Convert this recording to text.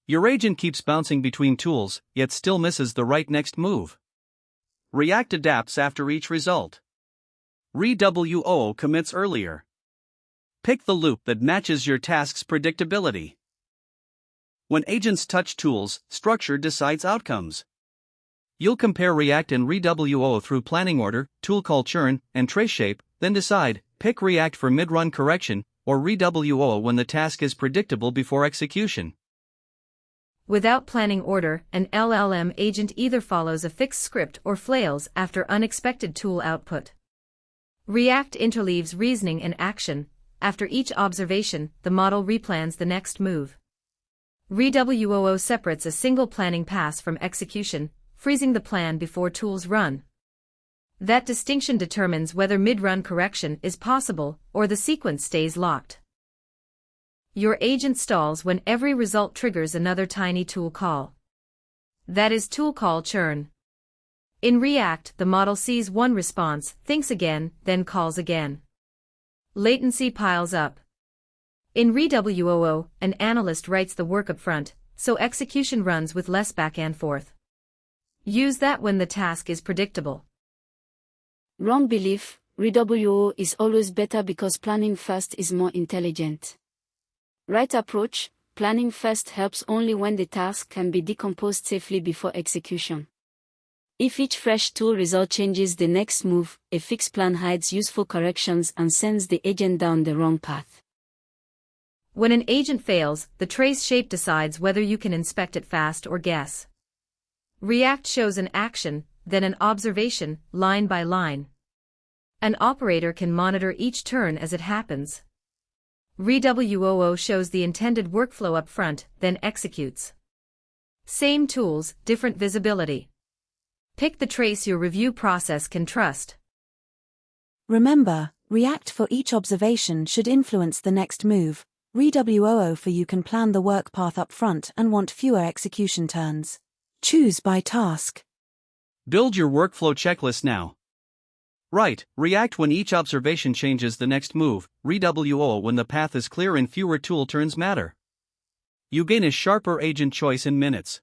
Your agent keeps bouncing between tools, yet still misses the right next move. ReAct adapts after each result. ReWOO commits earlier. Pick the loop that matches your task's predictability. When agents touch tools, structure decides outcomes. You'll compare ReAct and ReWOO through planning order, tool call churn, and trace shape, then decide, pick ReAct for mid-run correction, or ReWOO when the task is predictable before execution. Without planning order, an LLM agent either follows a fixed script or flails after unexpected tool output. ReAct interleaves reasoning and action. After each observation, the model replans the next move. ReWOO separates a single planning pass from execution, freezing the plan before tools run. That distinction determines whether mid-run correction is possible or the sequence stays locked. Your agent stalls when every result triggers another tiny tool call. That is tool call churn. In ReAct, the model sees one response, thinks again, then calls again. Latency piles up. In ReWOO, an analyst writes the work upfront, so execution runs with less back and forth. Use that when the task is predictable. Wrong belief, ReWOO is always better because planning first is more intelligent. Right approach, planning first helps only when the task can be decomposed safely before execution. If each fresh tool result changes the next move, a fixed plan hides useful corrections and sends the agent down the wrong path. When an agent fails, the trace shape decides whether you can inspect it fast or guess. ReAct shows an action, then an observation, line by line. An operator can monitor each turn as it happens. ReWOO shows the intended workflow up front, then executes. Same tools, different visibility. Pick the trace your review process can trust. Remember, ReAct for each observation should influence the next move. ReWOO for you can plan the work path up front and want fewer execution turns. Choose by task. Build your workflow checklist now. Right, ReAct when each observation changes the next move, ReWOO when the path is clear and fewer tool turns matter. You gain a sharper agent choice in minutes.